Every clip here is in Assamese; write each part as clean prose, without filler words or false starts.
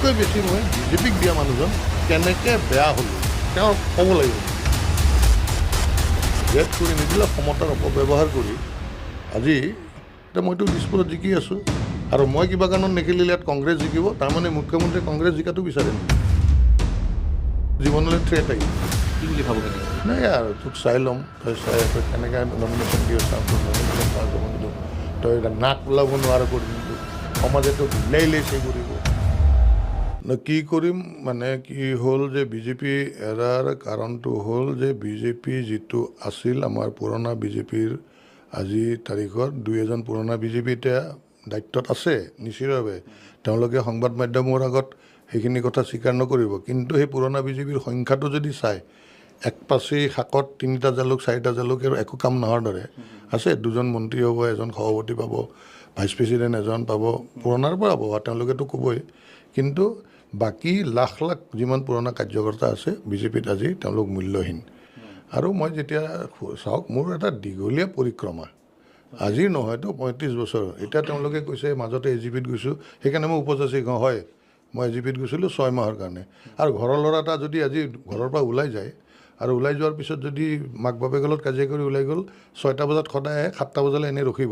চবতকৈ বেছি মই বিজেপিক দিয়া মানুহজন কেনেকৈ বেয়া হ'লোঁ তেওঁ ক'ব লাগিব। জেদ কৰি নিদিলে ক্ষমতাৰ অপব্যৱহাৰ কৰি আজি এতিয়া মইতো দিছপুৰত জিকি আছোঁ আৰু মই কিবা কাৰণত নেখেলিলে ইয়াত কংগ্ৰেছ জিকিব, তাৰমানে মুখ্যমন্ত্ৰী কংগ্ৰেছ জিকাটো বিচাৰে নেকি? জীৱনলৈ থ্ৰেট আহিব কি বুলি ভাবোঁ কেনেকৈ নাই আৰু তোক চাই ল'ম, তই চাই তই কেনেকৈ নমিনেশ্যন দিয় চাম, তোৰ নমিনেশ্যন পাছ হ'ব নিদিওঁ, তই নাক ওলাব নোৱাৰ কৰি নিদিওঁ, সমাজে তোক উলিয়াই সেই কৰিব। কি কৰিম মানে কি হ'ল যে বিজেপি এৰাৰ কাৰণটো হ'ল যে বিজেপি যিটো আছিল আমাৰ পুৰণা বিজেপিৰ আজি তাৰিখত দুই এজন পুৰণা বিজেপি এতিয়া দায়িত্বত আছে নিশ্চিতভাৱে, তেওঁলোকে সংবাদ মাধ্যমৰ আগত সেইখিনি কথা স্বীকাৰ নকৰিব, কিন্তু সেই পুৰণা বিজেপিৰ সংখ্যাটো যদি চায় একপাচি শাকত 3টা জালুক 4টা জালুক আৰু একো কাম নোহোৱাৰ দৰে আছে। 2জন মন্ত্ৰী হ'ব, এজন সভাপতি পাব, ভাইচ প্ৰেচিডেণ্ট এজন পাব, পুৰণাৰ পৰা পাব, তেওঁলোকেতো ক'বই, কিন্তু বাকী লাখ লাখ যিমান পুৰণা কাৰ্যকৰ্তা আছে বিজেপিত আজি তেওঁলোক মূল্যহীন। আৰু মই যেতিয়া চাওক মোৰ এটা দীঘলীয়া পৰিক্ৰমা, আজিৰ নহয়তো 35 বছৰ। এতিয়া তেওঁলোকে কৈছে মাজতে এজিপিত গৈছোঁ, সেইকাৰণে মই উপযাচি কওঁ হয় মই এজিপিত গৈছিলোঁ 6 মাহৰ কাৰণে। আৰু ঘৰৰ ল'ৰা এটা যদি আজি ঘৰৰ পৰা ওলাই যায় আৰু ওলাই যোৱাৰ পিছত যদি মাক বাপেকৰ লগত কাজিয়া কৰি ওলাই গ'ল, 6টা বজাত সদায় আহে, 7টা বজালৈ এনেই ৰখিব,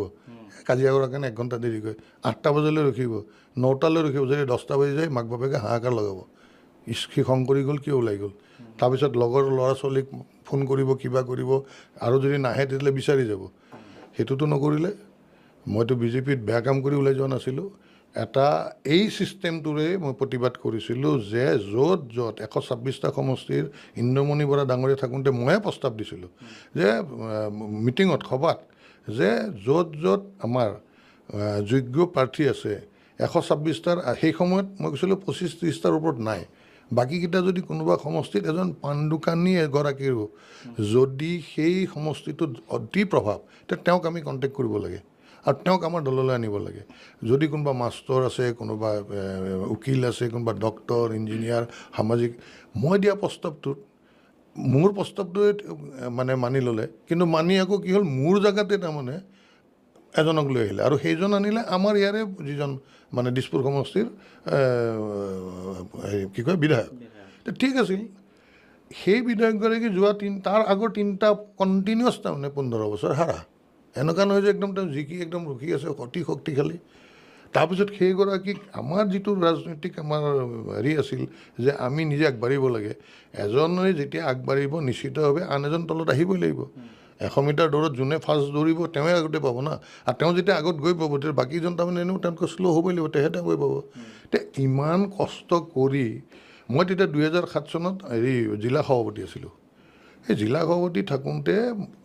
কাজিয়া কৰাৰ কাৰণে 1 ঘণ্টা দেৰিকৈ, 8টা বজালৈ ৰখিব, 9টালৈ ৰখিব, যদি 10টা বাজি যায় মাক বাপেকে হাহাকাৰ লগাব, সি খং কৰি গ'ল কিয় ওলাই গ'ল। তাৰপিছত লগৰ ল'ৰা ছোৱালীক ফোন কৰিব, কিবা কৰিব, আৰু যদি নাহে তেতিয়াহ'লে বিচাৰি যাব। সেইটোতো নকৰিলে। মইতো বিজেপিত বেয়া কাম কৰি ওলাই যোৱা নাছিলোঁ। এটা এই ছিষ্টেমটোৰে মই প্ৰতিবাদ কৰিছিলোঁ যে য'ত 126টা সমষ্টিৰ ইন্দ্ৰমণি বৰা ডাঙৰীয়া থাকোঁতে ময়ে প্ৰস্তাৱ দিছিলোঁ যে মিটিঙত সভাত যে য'ত আমাৰ যোগ্য প্ৰাৰ্থী আছে 126টাৰ, সেই সময়ত মই কৈছিলোঁ 25-30টাৰ ওপৰত নাই, বাকীকেইটা যদি কোনোবা সমষ্টিত এজন পাণ দোকানী এগৰাকীৰো যদি সেই সমষ্টিটোত অতি প্ৰভাৱ, তেতিয়া তেওঁক আমি কণ্টেক্ট কৰিব লাগে আৰু তেওঁক আমাৰ দললৈ আনিব লাগে। যদি কোনোবা মাষ্টৰ আছে, কোনোবা উকিল আছে, কোনোবা ডক্টৰ, ইঞ্জিনিয়াৰ, সামাজিক, মই দিয়া প্ৰস্তাৱটোত মোৰ প্ৰস্তাৱটোৱে মানে মানি ল'লে, কিন্তু মানি আকৌ কি হ'ল মোৰ জেগাতে তাৰমানে এজনক লৈ আহিলে, আৰু সেইজন আনিলে আমাৰ ইয়াৰে যিজন মানে দিছপুৰ সমষ্টিৰ কি কয় বিধায়ক। ঠিক আছিল, সেই বিধায়কগৰাকী যোৱা তাৰ আগৰ 3টা কণ্টিনিউৱাছ তাৰমানে 15 বছৰ হাৰা, এনেকুৱা নহয় যে একদম তেওঁ জিকি একদম ৰখি আছে অতি শক্তিশালী। তাৰপিছত সেইগৰাকীক আমাৰ যিটো ৰাজনৈতিক আমাৰ হেৰি আছিল যে আমি নিজে আগবাঢ়িব লাগে, এজনে যেতিয়া আগবাঢ়িব নিশ্চিতভাৱে আন এজন তলত আহিবই লাগিব। 100 মিটাৰ দৌৰত যোনে ফাৰ্ষ্ট দৌৰিব তেওঁৱে আগতে পাব না, আৰু তেওঁ যেতিয়া আগত গৈ পাব তেতিয়া বাকীজন তাৰমানে এনেও তেওঁতকৈ শ্ল' হ'বই লাগিব, তেহে তেওঁ গৈ পাব। এতিয়া ইমান কষ্ট কৰি মই তেতিয়া 2007 চনত জিলা সভাপতি আছিলোঁ। এই জিলা সভাপতি থাকোঁতে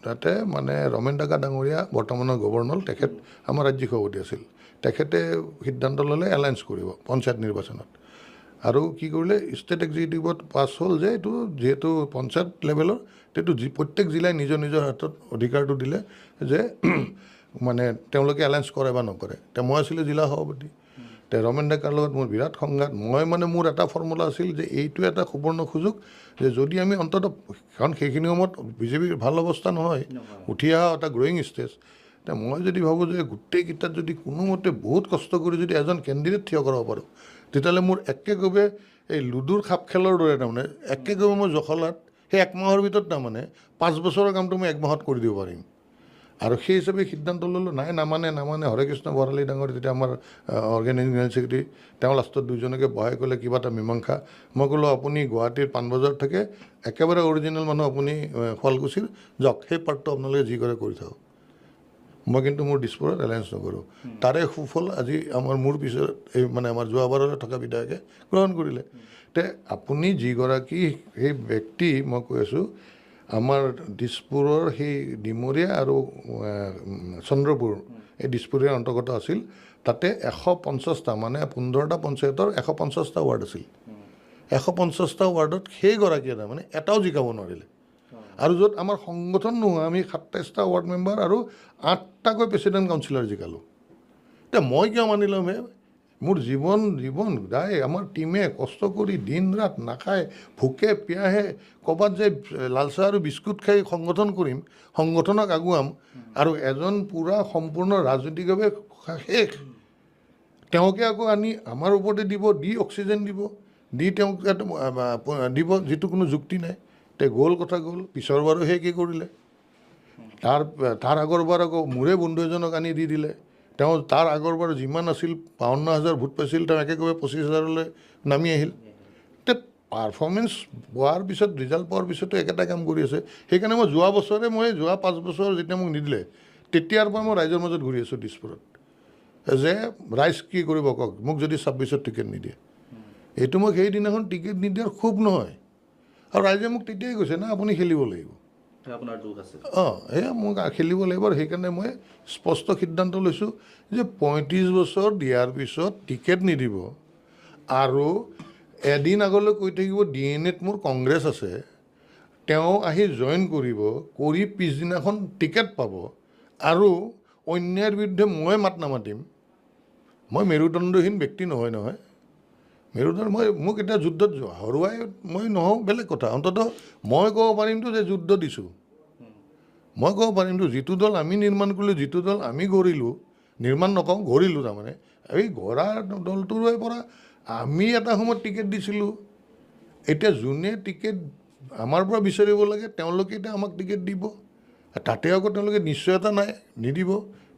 তাতে মানে ৰমেন ডেকা ডাঙৰীয়া বৰ্তমানৰ গভৰ্ণৰ, তেখেত আমাৰ ৰাজ্যিক সভাপতি আছিল, তেখেতে সিদ্ধান্ত ল'লে এলায়েন্স কৰিব পঞ্চায়ত নিৰ্বাচনত, আৰু কি কৰিলে ষ্টেট এক্সিকিউটিভত পাছ হ'ল যে এইটো যিহেতু পঞ্চায়ত লেভেলৰ, সেইটো প্ৰত্যেক জিলাই নিজৰ নিজৰ হাতত অধিকাৰটো দিলে যে মানে তেওঁলোকে এলায়েন্স কৰে বা নকৰে। এতিয়া মই আছিলোঁ জিলা সভাপতি, এতিয়া ৰমেন ডেকাৰ লগত মোৰ বিৰাট সংঘাত। মই মানে মোৰ এটা ফৰ্মুলা আছিল যে এইটো এটা সুবৰ্ণ সুযোগ যে যদি আমি অন্ততঃ, কাৰণ সেইখিনি সময়ত বিজেপিৰ ভাল অৱস্থা নহয়, উঠি অহা এটা গ্ৰয়িং ষ্টেজ, এতিয়া মই যদি ভাবোঁ যে গোটেইকেইটাত যদি কোনোমতে বহুত কষ্ট কৰি যদি এজন কেণ্ডিডেট থিয় কৰাব পাৰোঁ, তেতিয়াহ'লে মোৰ একেকোবে এই লুডুৰ খাপ খেলৰ দৰে তাৰমানে একেকোবে মই জখলাত সেই 1 মাহৰ ভিতৰত তাৰমানে 5 বছৰৰ কামটো মই 1 মাহত কৰি দিব পাৰিম। আৰু সেই হিচাপে সিদ্ধান্ত ল'লোঁ। নামানে হৰে কৃষ্ণ বৰালি ডাঙৰ তেতিয়া আমাৰ অৰ্গেনাইজিং জেনেৰেল ছেক্ৰেটাৰী, তেওঁ লাষ্টত 2জনকে বহাই ক'লে কিবা এটা মীমাংসা। মই ক'লোঁ আপুনি গুৱাহাটীৰ পাণবজাৰত থাকে, একেবাৰে অৰিজিনেল মানুহ আপুনি শুৱালকুছিৰ, যাওক সেই পাৰ্টটো আপোনালোকে যি কৰে কৰি থাকক, মই কিন্তু মোৰ দিছপুৰত এলায়েন্স নকৰোঁ। তাৰে সুফল আজি মোৰ পিছত এই মানে আমাৰ যোৱাবাৰলৈ থকা বিধায়কে গ্ৰহণ কৰিলে। তে আপুনি যিগৰাকী সেই ব্যক্তি মই কৈ আছোঁ, আমাৰ দিছপুৰৰ সেই ডিমৰীয়া আৰু চন্দ্ৰপুৰ এই দিছপুৰীয়াৰ অন্তৰ্গত আছিল, তাতে 150টা মানে 15টা পঞ্চায়তৰ 150টা ৱাৰ্ড আছিল। 150টা ৱাৰ্ডত সেইগৰাকীয়ে তাৰমানে এটাও জিকাব নোৱাৰিলে, আৰু য'ত আমাৰ সংগঠন নোহোৱা আমি 27টা ৱাৰ্ড মেম্বাৰ আৰু 8টাকৈ প্ৰেচিডেণ্ট কাউন্সিলৰ জিকালোঁ। এতিয়া মই কিয় মানি ল'ম হে, মোৰ জীৱন দাই আমাৰ টীমে কষ্ট কৰি দিন ৰাত নাখায়, ভোকে পিয়াহে ক'ৰবাত যে লাল চাহ আৰু বিস্কুট খাই সংগঠন কৰিম, সংগঠনক আগুৱাম, আৰু এজন পূৰা সম্পূৰ্ণ ৰাজনৈতিকভাৱে শেষ তেওঁকে আকৌ আনি আমাৰ ওপৰতে দিব, দি অক্সিজেন দিব, দি তেওঁক দিব, যিটো কোনো যুক্তি নাই। তে গ'ল কথা গ'ল, পিছৰ বাৰো সেই কি কৰিলে, তাৰ আগৰবাৰ আকৌ মোৰে বন্ধু এজনক আনি দি দিলে। তেওঁ তাৰ আগৰবাৰ যিমান আছিল 52,000 ভোট পাইছিল, তেওঁ একেবাৰে 25,000লৈ নামি আহিল। তে পাৰফৰ্মেঞ্চ পোৱাৰ পিছত, ৰিজাল্ট পোৱাৰ পিছতো একেটা কাম কৰি আছে। সেইকাৰণে মই যোৱা 5 বছৰ যেতিয়া মোক নিদিলে, তেতিয়াৰ পৰা মই ৰাইজৰ মাজত ঘূৰি আছোঁ দিছপুৰত, যে ৰাইজ কি কৰিব কওক, মোক যদি 26ত টিকেট নিদিয়ে। এইটো মোক সেইদিনাখন টিকেট নিদিয়াৰ ক্ষোভ নহয়, আৰু ৰাইজে মোক তেতিয়াই কৈছে না আপুনি খেলিব লাগিব, এয়া মোক খেলিব লাগিব। আৰু সেইকাৰণে মই স্পষ্ট সিদ্ধান্ত লৈছোঁ যে 35 বছৰ দিয়াৰ পিছত টিকেট নিদিব, আৰু এদিন আগলৈ কৈ থাকিব DNA-ত মোৰ কংগ্ৰেছ আছে, তেওঁ আহি জইন কৰিব, কৰি পিছদিনাখন টিকেট পাব, আৰু অন্যায়ৰ বিৰুদ্ধে মই মাত নামাতিম। মই মেৰুদণ্ডহীন ব্যক্তি নহয়। মেৰুদণ্ড মোক এতিয়া যুদ্ধত হৰুৱাই মই নহওঁ বেলেগ কথা, অন্ততঃ মই ক'ব পাৰিমতো যে যুদ্ধ দিছোঁ। মই ক'ব পাৰিমতো যিটো দল আমি নিৰ্মাণ কৰিলোঁ, যিটো দল আমি গঢ়িলোঁ, নিৰ্মাণ নকওঁ গঢ়িলোঁ, তাৰমানে এই গঢ়া দলটোৰে পৰা আমি এটা সময়ত টিকেট দিছিলোঁ। এতিয়া যোনে টিকেট আমাৰ পৰা বিচাৰিব লাগে, তেওঁলোকে এতিয়া আমাক টিকেট দিব, তাতে আকৌ তেওঁলোকে নিশ্চয়তা নাই, নিদিব।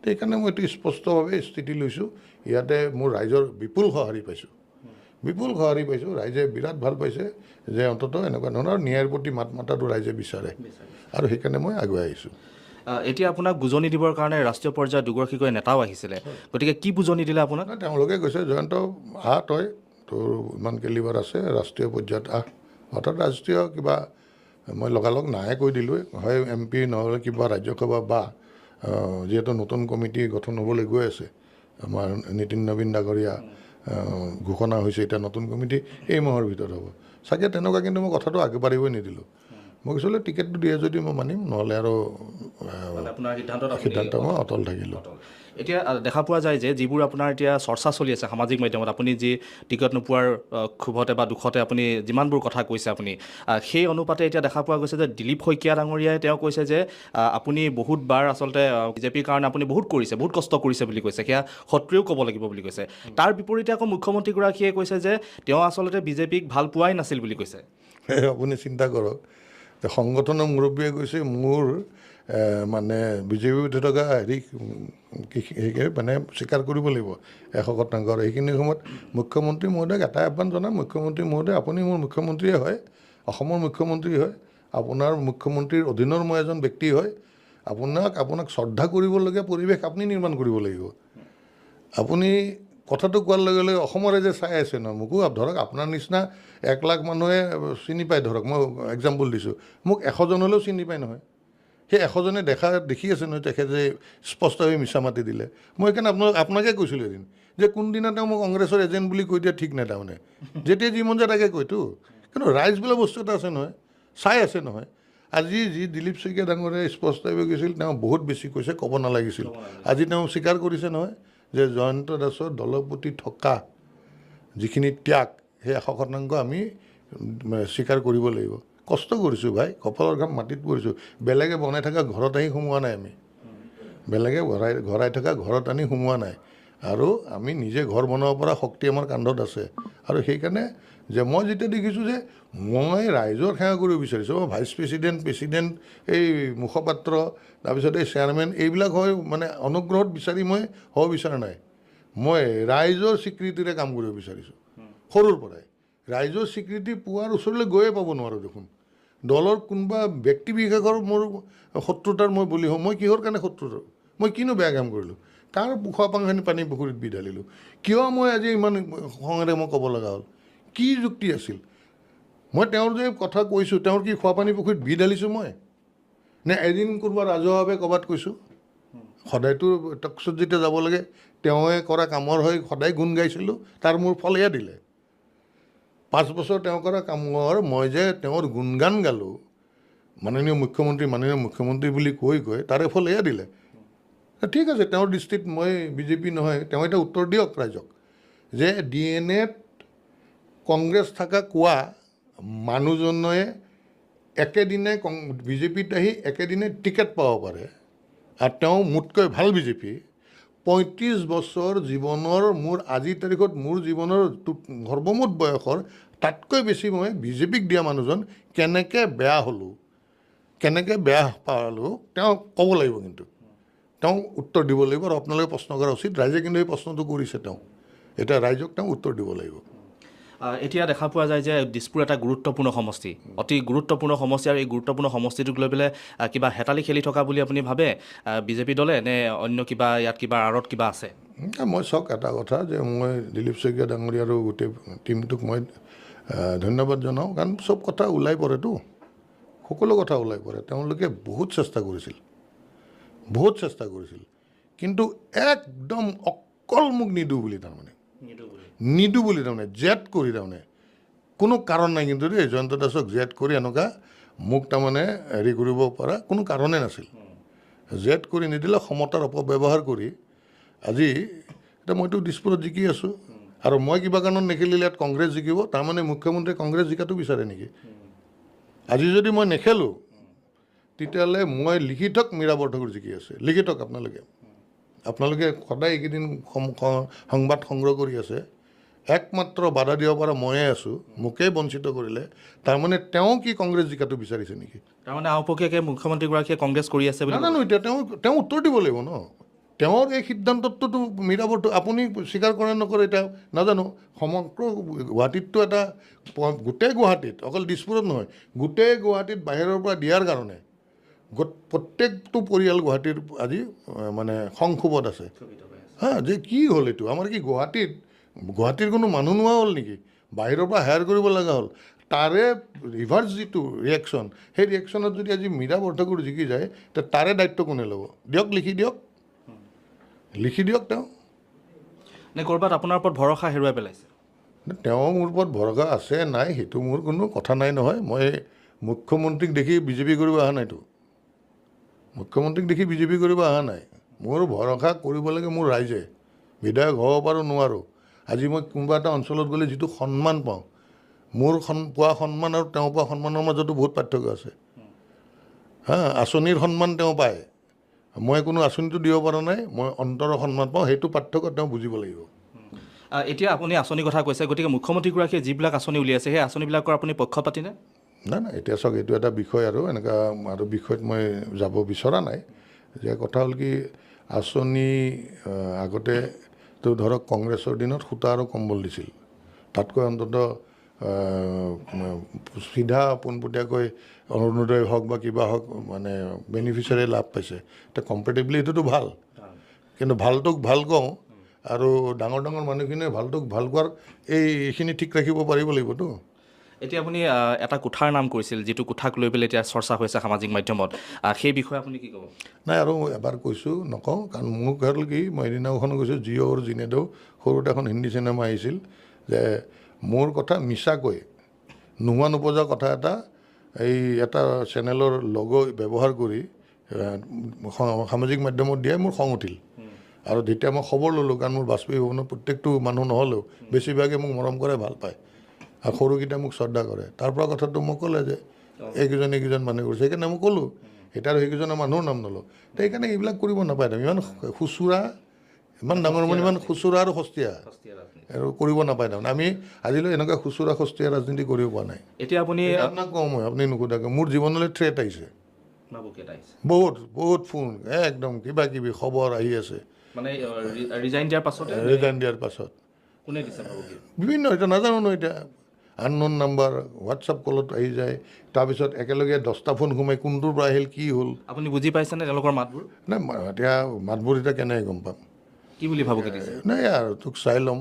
সেইকাৰণে মই এইটো স্পষ্টভাৱে স্থিতি লৈছোঁ। ইয়াতে মোৰ ৰাইজৰ বিপুল সঁহাৰি পাইছোঁ, ৰাইজে বিৰাট ভাল পাইছে যে অন্ততঃ এনেকুৱা ধৰণৰ ন্যায়ৰ প্ৰতি মাত মাতাটো ৰাইজে বিচাৰে, আৰু সেইকাৰণে মই আগুৱাই আহিছোঁ। এতিয়া আপোনাক বুজনি দিবৰ কাৰণে ৰাষ্ট্ৰীয় পৰ্যায়ত দুগৰাকীকৈ নেতাও আহিছিলে, গতিকে কি বুজনি দিলে আপোনাক? তেওঁলোকে কৈছে জয়ন্ত তই তোৰ ইমান কেলিবাৰ আছে, ৰাষ্ট্ৰীয় পৰ্যায়ত অৰ্থাৎ ৰাষ্ট্ৰীয় কিবা, মই লগালগ নাই কৈ দিলোঁ, হয় MP নহ'লে কিবা ৰাজ্যসভা, বা যিহেতু নতুন কমিটি গঠন হ'বলৈ গৈ আছে, আমাৰ নীতিন নবীন ডাঙৰীয়া ঘোষণা হৈছে, এতিয়া নতুন কমিটি এই মাহৰ ভিতৰত হ'ব চাগে তেনেকুৱা। কিন্তু মই কথাটো আগবাঢ়িবই নিদিলোঁ। মই কৈছিলোঁ টিকেটটো দিয়ে যদি মই মানিম, নহ'লে আৰু সিদ্ধান্ত মই অটল থাকিলোঁ। এতিয়া দেখা পোৱা যায় যে যিবোৰ আপোনাৰ এতিয়া চৰ্চা চলি আছে সামাজিক মাধ্যমত, আপুনি যি টিকট নোপোৱাৰ ক্ষোভতে বা দুখতে আপুনি যিমানবোৰ কথা কৈছে, আপুনি সেই অনুপাতে এতিয়া দেখা পোৱা গৈছে যে দিলীপ শইকীয়া ডাঙৰীয়াই তেওঁ কৈছে যে আপুনি বহুতবাৰ আচলতে বিজেপিৰ কাৰণে আপুনি বহুত কৰিছে, বহুত কষ্ট কৰিছে বুলি কৈছে, সেয়া শত্ৰুৱেও ক'ব লাগিব বুলি কৈছে। তাৰ বিপৰীতে আকৌ মুখ্যমন্ত্ৰীগৰাকীয়ে কৈছে যে তেওঁ আচলতে বিজেপিক ভাল পোৱাই নাছিল বুলি কৈছে। আপুনি চিন্তা কৰক, সংগঠনৰ মুৰব্বীয়ে কৈছে মোৰ মানে বিজেপিৰ ভিতৰত থকা মানে স্বীকাৰ কৰিব লাগিব 100%। সেইখিনি সময়ত মুখ্যমন্ত্ৰী মহোদয়ক এটাই আহ্বান জনাম, মুখ্যমন্ত্ৰী মহোদয় আপুনি মোৰ মুখ্যমন্ত্ৰীয়ে হয়, অসমৰ মুখ্যমন্ত্ৰী হয়, আপোনাৰ মুখ্যমন্ত্ৰীৰ অধীনৰ মই এজন ব্যক্তি হয়, আপোনাক শ্ৰদ্ধা কৰিবলগীয়া পৰিৱেশ আপুনি নিৰ্মাণ কৰিব লাগিব। আপুনি কথাটো কোৱাৰ লগে লগে অসমৰ ৰাইজে চাই আছে ন, মোকো ধৰক আপোনাৰ নিচিনা 1 লাখ মানুহে চিনি পায়, ধৰক মই এক্সাম্পল দিছোঁ, মোক 100জন হ'লেও চিনি পায় নহয়। সেই 100জনে দেখি আছে নহয় তেখেতে স্পষ্টভাৱে মিছা মাতি দিলে। মই সেইকাৰণে আপোনাকে কৈছিলোঁ এদিন যে কোনদিনা তেওঁ মোক কংগ্ৰেছৰ এজেণ্ট বুলি কৈ দিয়া ঠিক নাই, তাৰমানে যেতিয়া যি মন যায় তাকে কয়তো। কিন্তু ৰাইজ বোলা বস্তু এটা আছে নহয়, চাই আছে নহয়। আজি যি দিলীপ শইকীয়া ডাঙৰীয়াই স্পষ্টভাৱে কৈছিল, তেওঁ বহুত বেছি কৈছে, ক'ব নালাগিছিল। আজি তেওঁ স্বীকাৰ কৰিছে নহয় যে জয়ন্ত দাসৰ দলৰ প্ৰতি থকা যিখিনি ত্যাগ, সেই 100% আমি স্বীকাৰ কৰিব লাগিব। কষ্ট কৰিছোঁ ভাই, কপালৰ ঘাম মাটিত পৰিছোঁ। বেলেগে বনাই থকা ঘৰত আহি সোমোৱা নাই, আমি বেলেগে ঘৰাই থকা ঘৰত আনি সোমোৱা নাই, আৰু আমি নিজে ঘৰ বনাব পৰা শক্তি আমাৰ কান্ধত আছে। আৰু সেইকাৰণে যে মই যেতিয়া দেখিছোঁ যে মই ৰাইজৰ সেৱা কৰিব বিচাৰিছোঁ, মই ভাইচ প্ৰেচিডেণ্ট, এই মুখপাত্ৰ, তাৰপিছত এই চেয়াৰমেন, এইবিলাক হয় মানে অনুগ্ৰহত বিচাৰি মই হ'ব বিচৰা নাই। মই ৰাইজৰ স্বীকৃতিৰে কাম কৰিব বিচাৰিছোঁ সৰুৰ পৰাই। ৰাইজৰ স্বীকৃতি পোৱাৰ ওচৰলৈ গৈয়ে পাব নোৱাৰোঁ দেখোন। দলৰ কোনোবা ব্যক্তি বিশেষৰ মোৰ শত্ৰুতাৰ মই বলি হওঁ। মই কিহৰ কাৰণে শত্ৰুতা? মই কিনো বেয়া কাম কৰিলোঁ? কাৰ খোৱাপানীখিনি পানী পুখুৰীত বি ঢালিলোঁ? কিয় মই আজি ইমান খঙেৰে মই ক'ব লগা হ'ল? কি যুক্তি আছিল? মই তেওঁৰ যে কথা কৈছোঁ, তেওঁৰ কি খোৱাপানী পুখুৰীত বি ঢালিছোঁ মই? নে এদিন কোনোবা ৰাজহুৱাভাৱে ক'ৰবাত কৈছোঁ? সদায়তো টকশ্ব'ত যেতিয়া যাব লাগে তেওঁৱে কৰা কামৰ হৈ সদায় গুণ গাইছিলোঁ, তাৰ মোৰ ফল এয়া দিলে। 5 বছৰ তেওঁ কৰা কামৰ মই যে তেওঁৰ গুণগান গালোঁ, মাননীয় মুখ্যমন্ত্ৰী বুলি কৈ তাৰে ফল এয়া দিলে। ঠিক আছে, তেওঁৰ দৃষ্টিত মই বিজেপি নহয়, তেওঁ এটা উত্তৰ দিয়ক ৰাইজক যে DNA-ত কংগ্ৰেছ থকা কোৱা মানুহজনে একেদিনে বিজেপিত আহি একেদিনে টিকেট পাব পাৰে, আৰু তেওঁ মোতকৈ ভাল বিজেপি, 35 বছৰ জীৱনৰ মোৰ আজিৰ তাৰিখত মোৰ জীৱনৰ সৰ্বমুঠ বয়সৰ তাতকৈ বেছি মই বিজেপিক দিয়া মানুহজন কেনেকৈ বেয়া হ'লোঁ, কেনেকৈ বেয়া পালোঁ তেওঁ ক'ব লাগিব, কিন্তু তেওঁ উত্তৰ দিব লাগিব আৰু আপোনালোকে প্ৰশ্ন কৰা উচিত। ৰাইজে কিন্তু এই প্ৰশ্নটো কৰিছে, তেওঁ এতিয়া ৰাইজক তেওঁ উত্তৰ দিব লাগিব। এতিয়া দেখা পোৱা যায় যে দিছপুৰ এটা গুৰুত্বপূৰ্ণ সমষ্টি, অতি গুৰুত্বপূৰ্ণ সমষ্টি, আৰু এই গুৰুত্বপূৰ্ণ সমষ্টিটোক লৈ পেলাই কিবা হেতালি খেলি থকা বুলি আপুনি ভাবে বিজেপি দলে, নে অন্য কিবা ইয়াত কিবা আঁৰত কিবা আছে? মই চাওক এটা কথা, যে মই দিলীপ শইকীয়া ডাঙৰীয়া আৰু গোটেই টীমটোক মই ধন্যবাদ জনাওঁ, কাৰণ চব কথা ওলাই পৰেতো, সকলো কথা ওলাই পৰে। তেওঁলোকে বহুত চেষ্টা কৰিছিল, কিন্তু একদম অকল মোক নিদিওঁ বুলি তাৰমানে জেদ কৰি তাৰমানে কোনো কাৰণ নাই, কিন্তু দেই জয়ন্ত দাসক জেদ কৰি এনেকুৱা মোক তাৰমানে হেৰি কৰিব পৰা কোনো কাৰণেই নাছিল। জেদ কৰি নিদিলে, সমতাৰ অপব্যৱহাৰ কৰি আজি এতিয়া মইতো দিছপুৰত জিকি আছোঁ, আৰু মই কিবা কাৰণত নেখেলিলে ইয়াত কংগ্ৰেছ জিকিব, তাৰমানে মুখ্যমন্ত্ৰীয়ে কংগ্ৰেছ জিকাটো বিচাৰে নেকি? আজি যদি মই নেখেলোঁ তেতিয়াহ'লে মই লিখি থক মীৰা বৰঠাকুৰ জিকি আছে, লিখি থক আপোনালোকে সদায় এইকেইদিন সংবাদ সংগ্ৰহ কৰি আছে, একমাত্ৰ বাধা দিব পৰা ময়ে আছোঁ, মোকেই বঞ্চিত কৰিলে, তাৰমানে তেওঁ কি কংগ্ৰেছ জিকাটো বিচাৰিছে নেকি? তাৰমানে আওপকীয়াকৈ মুখ্যমন্ত্ৰীগৰাকীয়ে কংগ্ৰেছ কৰি আছে বুলি নাজানো, এতিয়া তেওঁ উত্তৰ দিব লাগিব ন। তেওঁৰ এই সিদ্ধান্তটোতো মীৰা বৰঠাকুৰ আপুনি স্বীকাৰ কৰে নকৰে এতিয়া নাজানো, সমগ্ৰ গুৱাহাটীততো এটা গোটেই গুৱাহাটীত, অকল দিছপুৰত নহয়, গোটেই গুৱাহাটীত বাহিৰৰ পৰা দিয়াৰ কাৰণে প্ৰত্যেকটো পৰিয়াল গুৱাহাটীৰ আজি মানে সংক্ষোভত আছে। যে কি হ'ল এইটো, আমাৰ কি গুৱাহাটীৰ কোনো মানুহ নোহোৱা হ'ল নেকি? বাহিৰৰ পৰা হায়াৰ কৰিব লগা হ'ল। তাৰে ৰিভাৰ্ছ যিটো ৰিয়েকশ্যন, সেই ৰিয়েকশ্যনত যদি আজি মীৰা বৰঠাকুৰ জিকি যায়, তে তাৰে দায়িত্ব কোনে ল'ব? দিয়ক, লিখি দিয়ক তেওঁ। নে ক'ৰবাত আপোনাৰ ওপৰত ভৰসা হেৰুৱাই পেলাইছে? তেওঁ মোৰ ওপৰত ভৰসা আছে নাই সেইটো মোৰ কোনো কথা নাই নহয়। মই মুখ্যমন্ত্ৰীক দেখি বিজেপি কৰিব অহা নাইতো, মোৰ ভৰসা কৰিব লাগে মোৰ ৰাইজে। বিধায়ক হ'ব পাৰোঁ নোৱাৰোঁ, আজি মই কোনোবা এটা অঞ্চলত গ'লে যিটো সন্মান পাওঁ, মোৰ পোৱা সন্মান আৰু তেওঁ পোৱা সন্মানৰ মাজতো বহুত পাৰ্থক্য আছে। আঁচনিৰ সন্মান তেওঁ পায়, মই কোনো আঁচনিটো দিব পৰা নাই, মই অন্তৰৰ সন্মান পাওঁ, সেইটো পাৰ্থক্য তেওঁ বুজিব লাগিব। এতিয়া আপুনি আঁচনিৰ কথা কৈছে, গতিকে মুখ্যমন্ত্ৰীগৰাকীয়ে যিবিলাক আঁচনি উলিয়াইছে সেই আঁচনিবিলাকৰ আপুনি পক্ষপাতিনে? নাই, এতিয়া চাওক, এইটো এটা বিষয় আৰু এনেকুৱা আৰু বিষয়ত মই যাব বিচৰা নাই। যে কথা হ'ল কি, আঁচনি আগতেতো ধৰক কংগ্ৰেছৰ দিনত সূতা আৰু কম্বল দিছিল, তাতকৈ অন্তত চিধা পোনপটীয়াকৈ অৰুণোদয় হওক বা কিবা হওক, মানে বেনিফিচিয়াৰী লাভ পাইছে। এতিয়া কম্পেৰেটিভলি এইটোতো ভাল, কিন্তু ভালটোক ভাল কওঁ, আৰু ডাঙৰ মানুহখিনিয়ে ভালটোক ভাল কোৱাৰ এইখিনি ঠিক ৰাখিব পাৰিব লাগিবতো। এতিয়া আপুনি এটা কোঠাৰ নাম কৰিছিল, যিটো কোঠাক লৈ পেলাই এতিয়া চৰ্চা হৈছে সামাজিক মাধ্যমত, সেই বিষয়ে আপুনি কি ক'ব? নাই, আৰু এবাৰ কৈছোঁ, নকওঁ, কাৰণ মোক হ'ল কি, মই এদিনাখনো কৈছোঁ, জিঅ' আৰু জিনেদেও সৰুতে এখন হিন্দী চিনেমা আহিছিল, যে মোৰ কথা মিছাকৈ নোহোৱা নোপোজা কথা এটা চেনেলৰ লগো ব্যৱহাৰ কৰি সামাজিক মাধ্যমত দিয়াই মোৰ খং উঠিল। আৰু যেতিয়া মই খবৰ ল'লোঁ, কাৰণ মোৰ বাষ্পীভৱনত প্ৰত্যেকটো মানুহ নহ'লেও বেছিভাগে মোক মৰম কৰে, ভাল পায়, আৰু সৰুকেইটা মোক শ্ৰদ্ধা কৰে। তাৰ পৰা কথাটো মোক ক'লে যে এইকেইজন মানুহে কৰিছে, সেইকাৰণে মই ক'লোঁ, এতিয়া আৰু সেইকেইজনৰ মানুহৰ নাম নলওঁ। তো সেইকাৰণে এইবিলাক কৰিব নাপায়, ইমান খুচুৰা, ইমান ডাঙৰ ইমান খুচুৰা আৰু সস্তীয়া আৰু কৰিব নাপায় তাৰমানে। আমি আজিলৈ এনেকুৱা খুচুৰা সস্তীয়া ৰাজনীতি কৰিব পোৱা নাই। এতিয়া আপুনি আপোনাক কওঁ, মই আপুনি নুসুধাকৈ মোৰ জীৱনলৈ থ্ৰেট আহিছে, বহুত ফোন, একদম কিবা কিবি খবৰ আহি আছে, মানে ৰিজাইন দিয়াৰ পাছত কোনে দিছে? বিভিন্ন, এতিয়া নাজানো ন, এতিয়া আনন'ন নাম্বাৰ, হোৱাটছআপ কলত আহি যায়, তাৰপিছত একেলগে 10টা ফোন সোমাই, কোনটোৰ পৰা আহিল, কি হ'ল। আপুনি বুজি পাইছেনে তেওঁলোকৰ মাতবোৰ? নাই, এতিয়া মাতবোৰ এতিয়া কেনেকৈ গম পাম? কি বুলি ভাবুকি দিছে? নাই আৰু তোক চাই ল'ম,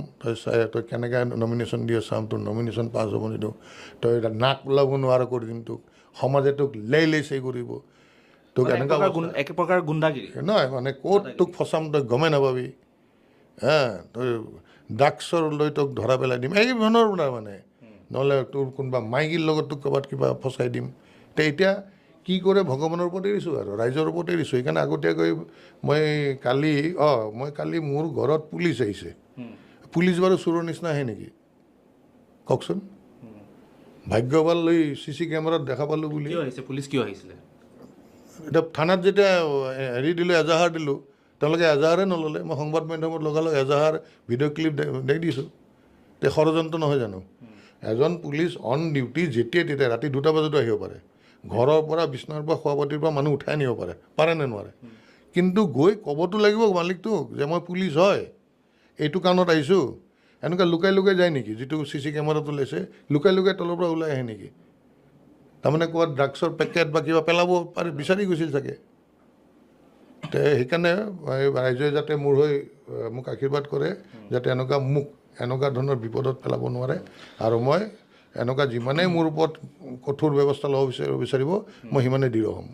তই কেনেকৈ নমিনেশ্যন দিয়ে চাম, তোৰ নমিনেশ্যন পাছ হ'ব নিদিওঁ, তই এতিয়া নাক ওলাব নোৱাৰ কৰি দিম তোক, সমাজে তোক লেই কৰিব, তোক এনেকুৱা এক প্ৰকাৰ গুণ্ডাগিৰি নহয়, মানে ক'ত তোক ফচাম তই গমেই নাপাবি, তই ড্ৰাগছৰ লৈ তোক ধৰা পেলাই দিম, এই ধৰণৰ মানে, নহ'লে তোৰ কোনোবা মাইকীৰ লগত তোক ক'ৰবাত কিবা ফচাই দিম। এতিয়া কি কৰে ভগৱানৰ ওপৰত এৰিছোঁ আৰু ৰাইজৰ ওপৰত এৰিছোঁ। সেইকাৰণে আগতীয়াকৈ মই কালি মোৰ ঘৰত পুলিচ আহিছে। পুলিচ বাৰু চোৰৰ নিচিনা আহে নেকি কওকচোন? ভাগ্য ভাল লৈ CC কেমেৰাত দেখা পালোঁ বুলি। পুলিচ কিয় আহিছিলে? এতিয়া থানাত যেতিয়া হেৰি দিলোঁ, এজাহাৰ দিলোঁ, তেওঁলোকে এজাহাৰে নল'লে। মই সংবাদ মাধ্যমত লগালগ এজাহাৰ ভিডিঅ' ক্লিপ দি দিছোঁ। তে ষড়যন্ত্ৰ নহয় জানো? এজন পুলিচ অন ডিউটি যেতিয়াই তেতিয়া ৰাতি 2টা বজাতো আহিব পাৰে, ঘৰৰ পৰা বিচনাৰ পৰা শুৱাপাতিৰ পৰা মানুহ উঠাই নিব পাৰে নে নোৱাৰে? কিন্তু গৈ ক'বতো লাগিব মালিকটোক যে মই পুলিচ হয়, এইটো কাৰণত আহিছোঁ। এনেকুৱা লুকাই লুকাই যায় নেকি? যিটো CC কেমেৰাটো লৈছে, লুকাই লুকাই তলৰ পৰা ওলাই আহে নেকি? তাৰমানে ক'ৰবাত ড্ৰাগছৰ পেকেট বা কিবা পেলাব পাৰি, বিচাৰি গৈছিল চাগে। তে সেইকাৰণে ৰাইজে যাতে মোৰ হৈ মোক আশীৰ্বাদ কৰে, যাতে এনেকুৱা ধৰণৰ বিপদত পেলাব নোৱাৰে। আৰু মই এনেকুৱা যিমানেই মোৰ ওপৰত কঠোৰ ব্যৱস্থা ল'ব বিচাৰিব, মই সিমানেই দৃঢ় হ'ম।